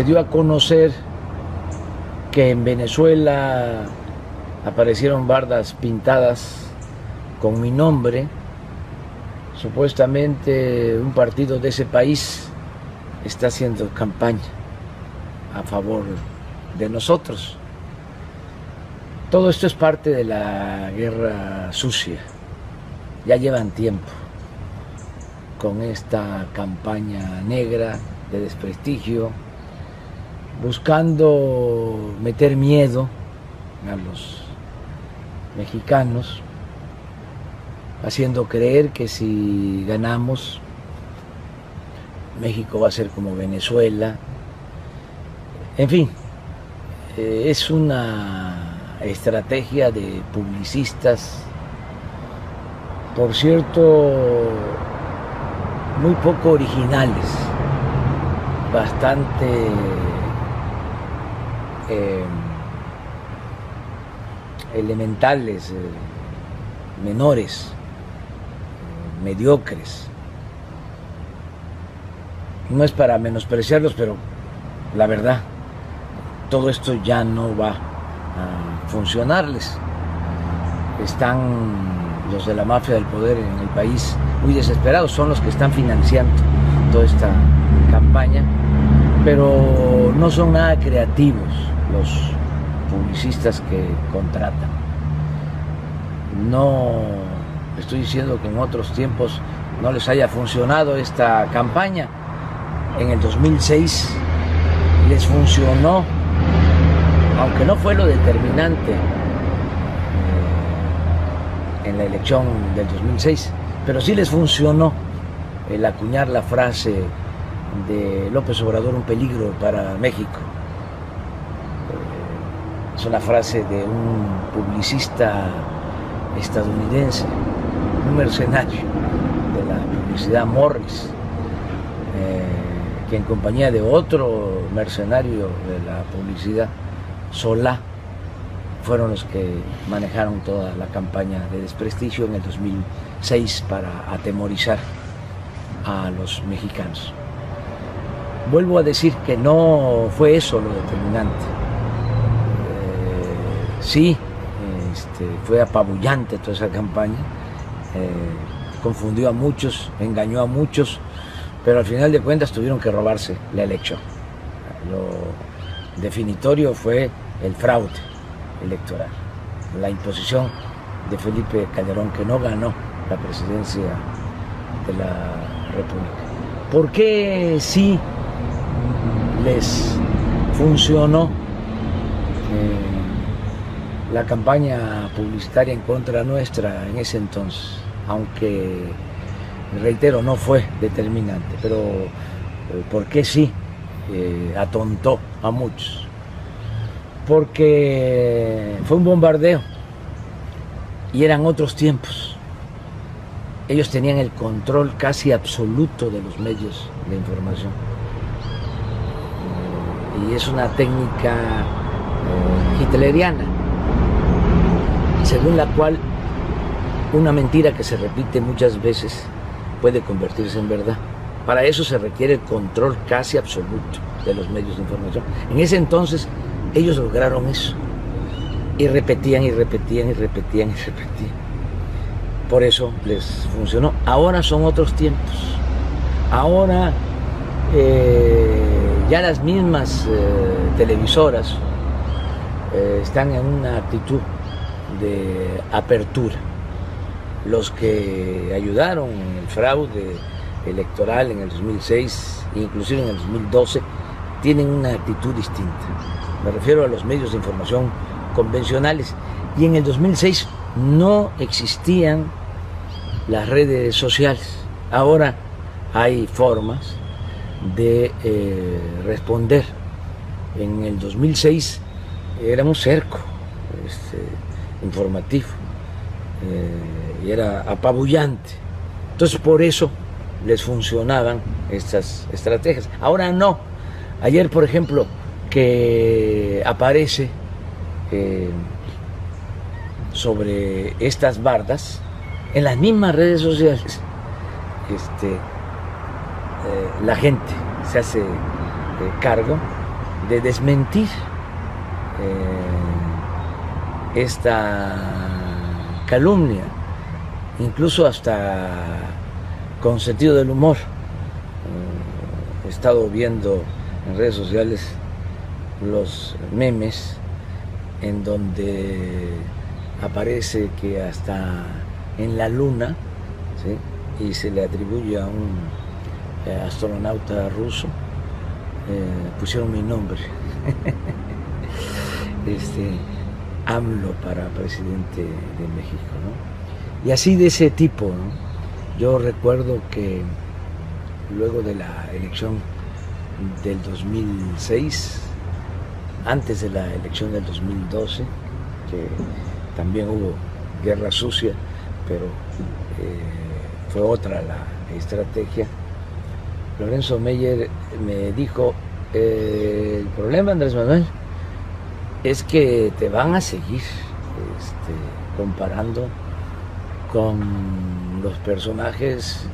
dio a conocer que en Venezuela aparecieron bardas pintadas con mi nombre. Supuestamente un partido de ese país está haciendo campaña a favor de nosotros. Todo esto es parte de la guerra sucia. Ya llevan tiempo con esta campaña negra de desprestigio, buscando meter miedo a los mexicanos, haciendo creer que si ganamos, México va a ser como Venezuela. En fin, es una estrategia de publicistas, por cierto, muy poco originales, bastante elementales, menores, mediocres. No es para menospreciarlos, pero la verdad, todo esto ya no va a funcionarles. Están los de la mafia del poder en el país muy desesperados, son los que están financiando toda esta campaña, pero no son nada creativos los publicistas que contratan. No estoy diciendo que en otros tiempos no les haya funcionado esta campaña. En el 2006 les funcionó, aunque no fue lo determinante en la elección del 2006, pero sí les funcionó el acuñar la frase de López Obrador, un peligro para México. Es una frase de un publicista estadounidense, un mercenario de la publicidad, Morris, que en compañía de otro mercenario de la publicidad, Solá, fueron los que manejaron toda la campaña de desprestigio en el 2006 para atemorizar a los mexicanos. Vuelvo a decir que no fue eso lo determinante. Sí, fue apabullante toda esa campaña, confundió a muchos, engañó a muchos, pero al final de cuentas tuvieron que robarse la elección. Lo definitorio fue el fraude electoral, la imposición de Felipe Calderón, que no ganó la presidencia de la República. ¿Por qué sí les funcionó la campaña publicitaria en contra nuestra en ese entonces? Aunque, reitero, no fue determinante, pero ¿por qué sí atontó a muchos? Porque fue un bombardeo y eran otros tiempos. Ellos tenían el control casi absoluto de los medios de información. Y es una técnica hitleriana, según la cual una mentira que se repite muchas veces puede convertirse en verdad. Para eso se requiere el control casi absoluto de los medios de información. En ese entonces ellos lograron eso, y repetían y repetían y repetían y repetían. Por eso les funcionó. Ahora son otros tiempos. Ahora ya las mismas televisoras están en una actitud de apertura. Los que ayudaron en el fraude electoral en el 2006, inclusive en el 2012, tienen una actitud distinta. Me refiero a los medios de información convencionales. Y en el 2006 no existían las redes sociales. Ahora hay formas de responder. En el 2006 era un cerco informativo y era apabullante. Entonces por eso les funcionaban estas estrategias. Ahora no. Ayer, por ejemplo, que aparece sobre estas bardas en las mismas redes sociales, la gente se hace cargo de desmentir esta calumnia, incluso hasta con sentido del humor. He estado viendo en redes sociales los memes en donde aparece que hasta en la luna, ¿sí?, y se le atribuye a un astronauta ruso, pusieron mi nombre. AMLO para presidente de México, ¿no? Y así de ese tipo, ¿no? Yo recuerdo que luego de la elección del 2006, antes de la elección del 2012, que también hubo guerra sucia, pero fue otra la estrategia, Lorenzo Meyer me dijo, el problema, Andrés Manuel, es que te van a seguir comparando con los personajes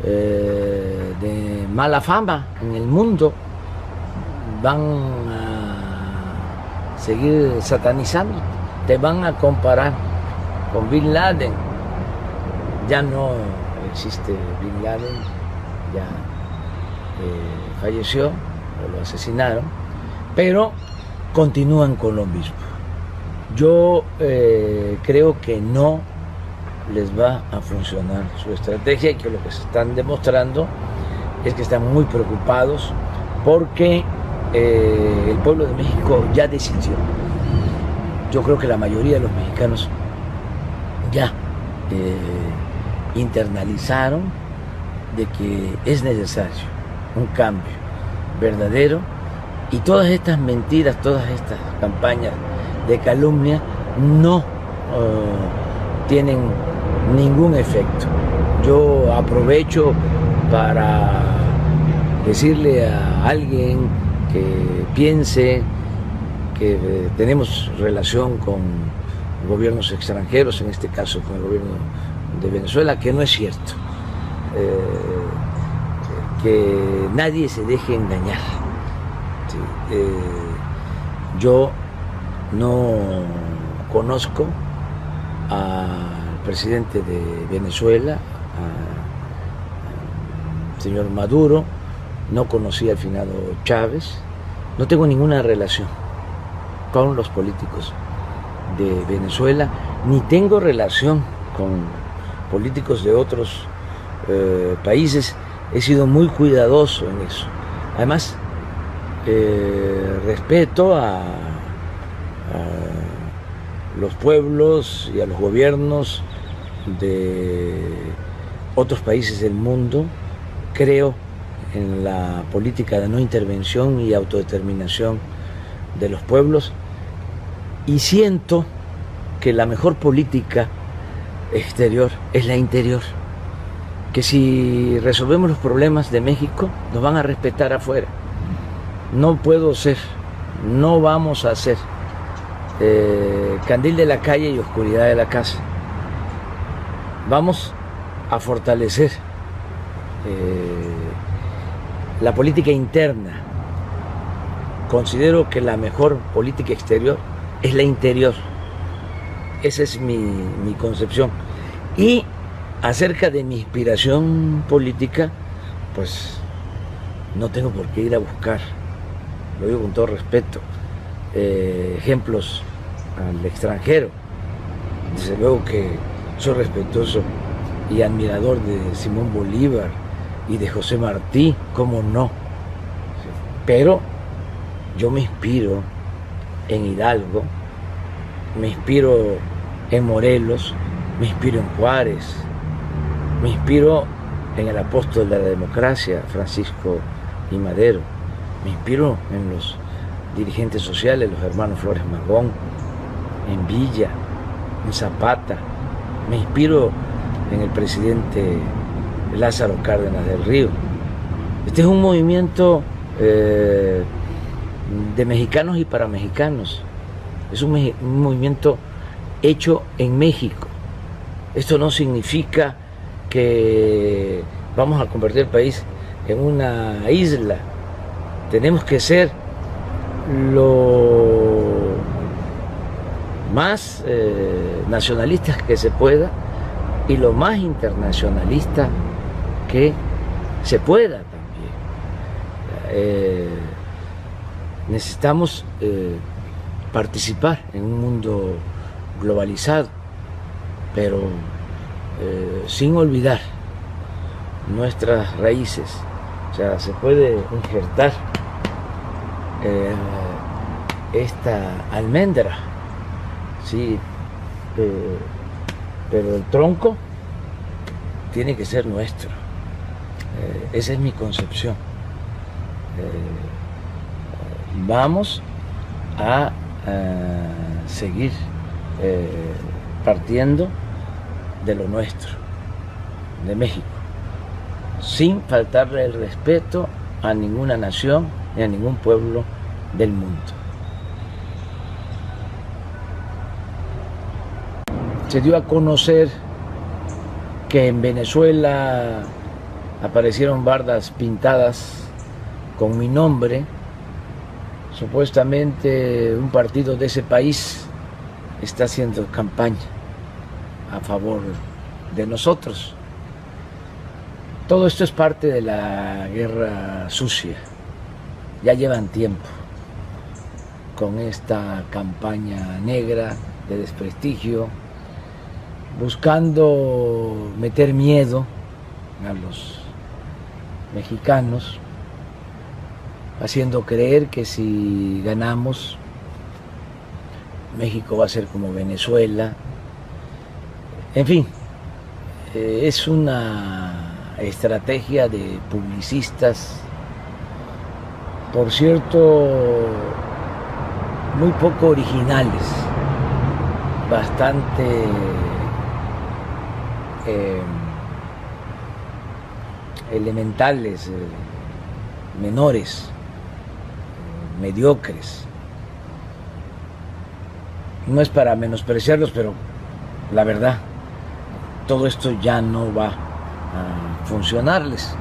de mala fama en el mundo, van a seguir satanizando, te van a comparar con Bin Laden. Ya no existe Bin Laden, ya falleció o lo asesinaron, pero continúan con lo mismo. Yo creo que no les va a funcionar su estrategia y que lo que se están demostrando es que están muy preocupados porque el pueblo de México ya decidió. Yo creo que la mayoría de los mexicanos ya internalizaron de que es necesario un cambio verdadero, y todas estas mentiras, todas estas campañas de calumnia no tienen ningún efecto. Yo aprovecho para decirle a alguien que piense que tenemos relación con gobiernos extranjeros, en este caso con el gobierno de Venezuela, que no es cierto, que nadie se deje engañar. Sí, yo no conozco al presidente de Venezuela, al señor Maduro, no conocí al finado Chávez, no tengo ninguna relación con los políticos de Venezuela, ni tengo relación con políticos de otros países. He sido muy cuidadoso en eso. Además, respeto a los pueblos y a los gobiernos de otros países del mundo. Creo en la política de no intervención y autodeterminación de los pueblos, y siento que la mejor política exterior es la interior, que si resolvemos los problemas de México nos van a respetar afuera. No puedo ser, no vamos a ser candil de la calle y oscuridad de la casa. Vamos a fortalecer la política interna. Considero que la mejor política exterior es la interior. Esa es mi concepción. Y acerca de mi inspiración política, pues no tengo por qué ir a buscar, lo digo con todo respeto, ejemplos al extranjero. Desde luego que soy respetuoso y admirador de Simón Bolívar y de José Martí, cómo no. Pero yo me inspiro en Hidalgo, me inspiro en Morelos, me inspiro en Juárez, me inspiro en el apóstol de la democracia, Francisco I. Madero, me inspiro en los dirigentes sociales, los hermanos Flores Magón, en Villa, en Zapata, me inspiro en el presidente Lázaro Cárdenas del Río. Este es un movimiento de mexicanos y para mexicanos, es un movimiento hecho en México. Esto no significa que vamos a convertir el país en una isla. Tenemos que ser lo más nacionalistas que se pueda y lo más internacionalista que se pueda también. Necesitamos participar en un mundo globalizado, pero sin olvidar nuestras raíces. O sea, se puede injertar esta almendra, sí, pero el tronco tiene que ser nuestro. Esa es mi concepción. Vamos a seguir partiendo de lo nuestro, de México, sin faltarle el respeto a ninguna nación ni a ningún pueblo del mundo. Se dio a conocer que en Venezuela aparecieron bardas pintadas con mi nombre. Supuestamente un partido de ese país está haciendo campaña a favor de nosotros. Todo esto es parte de la guerra sucia. Ya llevan tiempo con esta campaña negra de desprestigio, buscando meter miedo a los mexicanos, haciendo creer que si ganamos, México va a ser como Venezuela. En fin, es una estrategia de publicistas, por cierto, muy poco originales, bastante elementales, menores, mediocres. No es para menospreciarlos, pero la verdad, todo esto ya no va a funcionarles.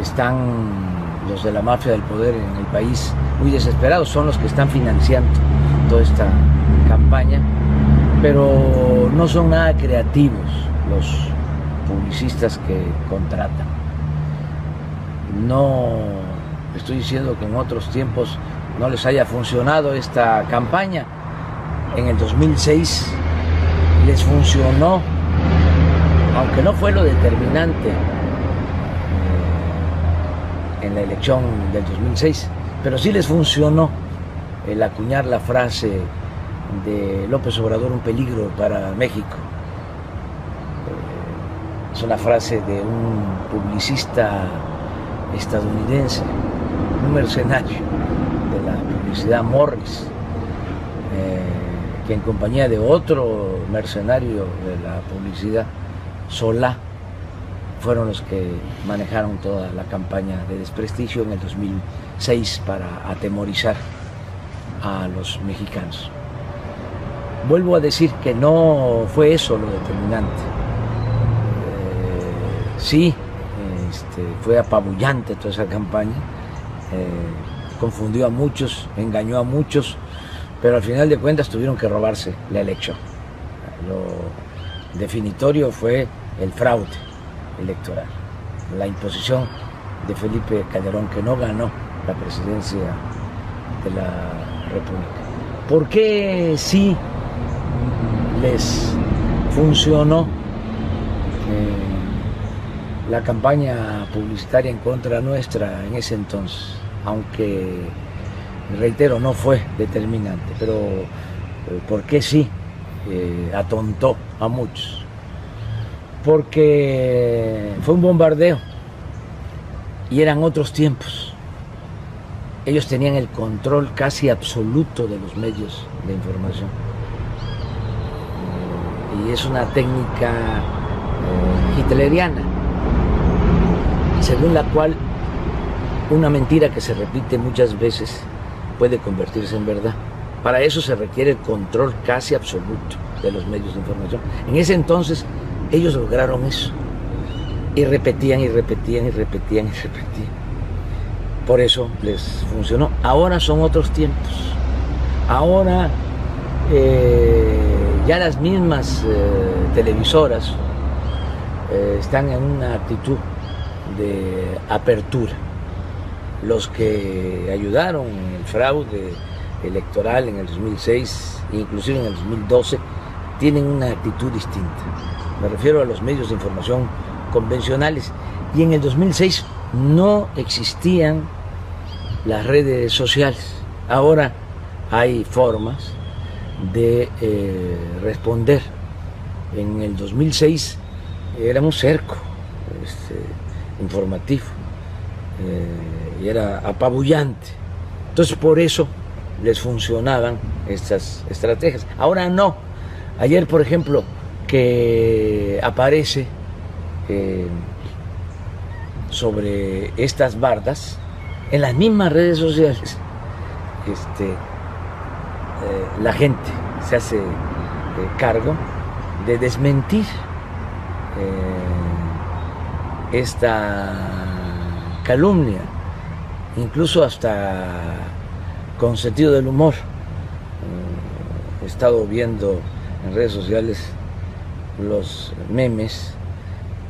Están los de la mafia del poder en el país muy desesperados, son los que están financiando toda esta campaña, pero no son nada creativos los publicistas que contratan. No estoy diciendo que en otros tiempos no les haya funcionado esta campaña. En el 2006 les funcionó, aunque no fue lo determinante en la elección del 2006, pero sí les funcionó el acuñar la frase de López Obrador, un peligro para México. Es una frase de un publicista estadounidense, un mercenario de la publicidad, Morris, que en compañía de otro mercenario de la publicidad, Solá, fueron los que manejaron toda la campaña de desprestigio en el 2006 para atemorizar a los mexicanos. Vuelvo a decir que no fue eso lo determinante. Sí, fue apabullante toda esa campaña, confundió a muchos, engañó a muchos, pero al final de cuentas tuvieron que robarse la elección. Lo definitorio fue el fraude electoral, la imposición de Felipe Calderón, que no ganó la presidencia de la República. ¿Por qué sí les funcionó la campaña publicitaria en contra nuestra en ese entonces? Aunque, reitero, no fue determinante, pero ¿por qué sí atontó a muchos? Porque fue un bombardeo y eran otros tiempos. Ellos tenían el control casi absoluto de los medios de información. Y es una técnica hitleriana, según la cual una mentira que se repite muchas veces puede convertirse en verdad. Para eso se requiere el control casi absoluto de los medios de información. En ese entonces ellos lograron eso y repetían y repetían y repetían y repetían. por eso les funcionó. Ahora son otros tiempos. Ahora ya las mismas televisoras están en una actitud de apertura. Los que ayudaron en el fraude electoral en el 2006, inclusive en el 2012, tienen una actitud distinta. Me refiero a los medios de información convencionales. Y en el 2006 no existían las redes sociales. Ahora hay formas de responder. En el 2006 era un cerco informativo y era apabullante. Entonces por eso les funcionaban estas estrategias. Ahora no. Ayer, por ejemplo, que aparece sobre estas bardas en las mismas redes sociales, la gente se hace cargo de desmentir esta calumnia, incluso hasta con sentido del humor. He estado viendo en redes sociales los memes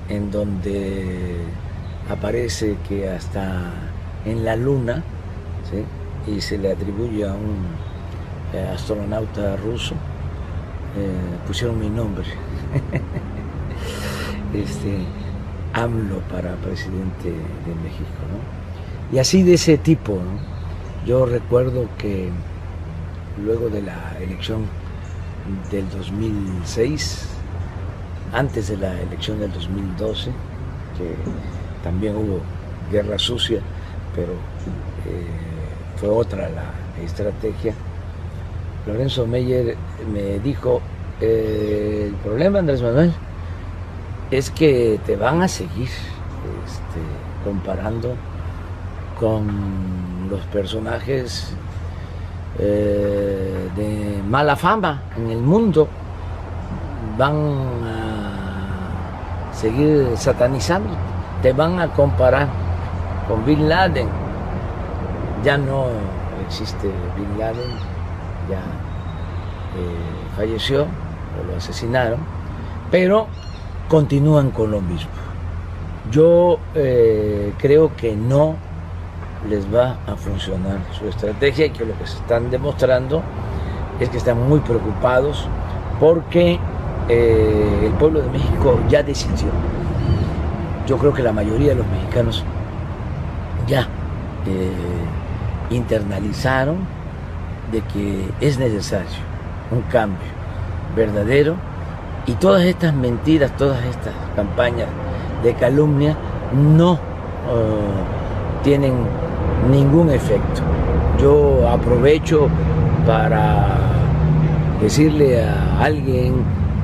en donde aparece que hasta en la luna, ¿sí?, y se le atribuye a un astronauta ruso, pusieron mi nombre. AMLO para presidente de México, ¿no? Y así de ese tipo, ¿no? Yo recuerdo que luego de la elección del 2006, antes de la elección del 2012, que también hubo guerra sucia, pero fue otra la estrategia, Lorenzo Meyer me dijo, el problema, Andrés Manuel, es que te van a seguir comparando con los personajes de mala fama en el mundo, van a seguir satanizando, te van a comparar con Bin Laden. Ya no existe Bin Laden, ya falleció o lo asesinaron, pero continúan con lo mismo. Yo creo que no les va a funcionar su estrategia y que lo que se están demostrando es que están muy preocupados porque el pueblo de México ya decidió. Yo creo que la mayoría de los mexicanos ya internalizaron de que es necesario un cambio verdadero y todas estas mentiras, todas estas campañas de calumnia no tienen ningún efecto. Yo aprovecho para decirle a alguien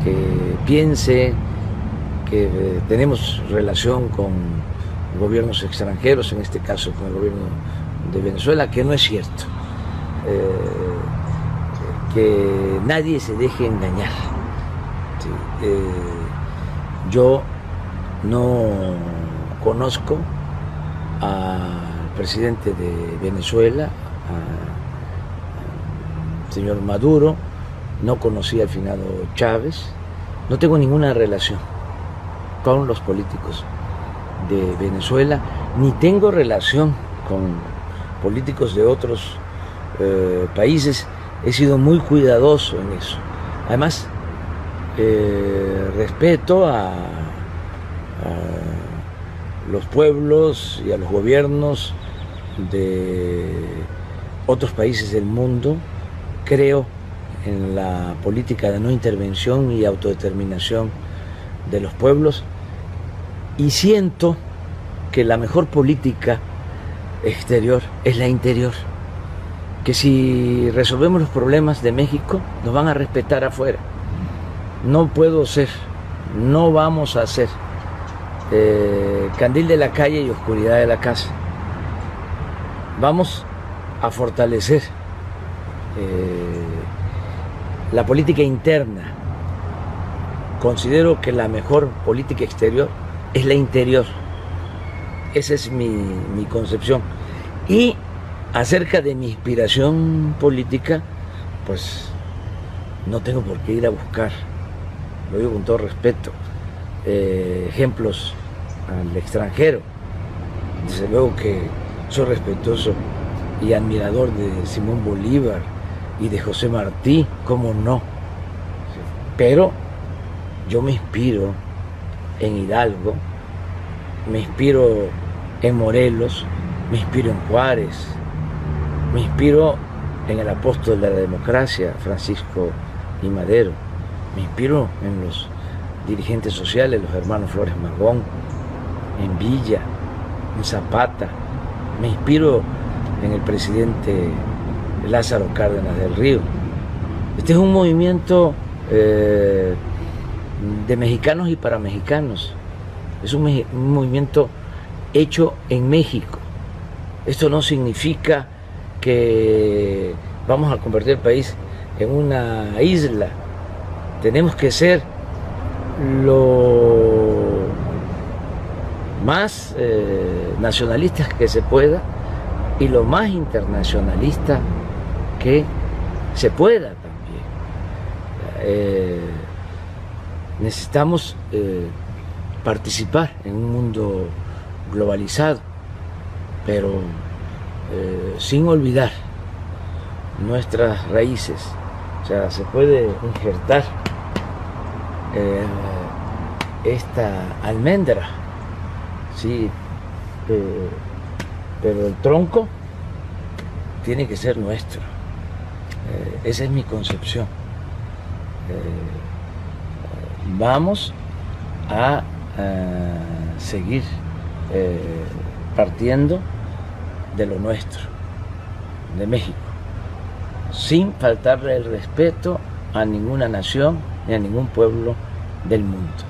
que piense que tenemos relación con gobiernos extranjeros, en este caso con el gobierno de Venezuela, que no es cierto. Que nadie se deje engañar. Sí, yo no conozco al presidente de Venezuela, al señor Maduro, no conocí al finado Chávez, no tengo ninguna relación con los políticos de Venezuela, ni tengo relación con políticos de otros países. He sido muy cuidadoso en eso. Además, respeto a los pueblos y a los gobiernos de otros países del mundo. Creo en la política de no intervención y autodeterminación de los pueblos y siento que la mejor política exterior es la interior, que si resolvemos los problemas de México nos van a respetar afuera. No puedo ser, no vamos a ser candil de la calle y oscuridad de la casa. Vamos a fortalecer la política interna. Considero que la mejor política exterior es la interior. Esa es mi concepción. Y acerca de mi inspiración política, pues no tengo por qué ir a buscar, lo digo con todo respeto, ejemplos al extranjero. Desde luego que soy respetuoso y admirador de Simón Bolívar y de José Martí, cómo no. Pero yo me inspiro en Hidalgo, me inspiro en Morelos, me inspiro en Juárez, me inspiro en el apóstol de la democracia, Francisco I. Madero, me inspiro en los dirigentes sociales, los hermanos Flores Magón, en Villa, en Zapata, me inspiro en el presidente Lázaro Cárdenas del Río. Este es un movimiento de mexicanos y para mexicanos, es un movimiento hecho en México. Esto no significa que vamos a convertir el país en una isla. Tenemos que ser lo más nacionalistas que se pueda y lo más internacionalista que se pueda también. Necesitamos participar en un mundo globalizado, pero sin olvidar nuestras raíces. O sea, se puede injertar esta almendra, sí, pero el tronco tiene que ser nuestro. Esa es mi concepción. Vamos a seguir partiendo de lo nuestro, de México, sin faltarle el respeto a ninguna nación ni a ningún pueblo del mundo.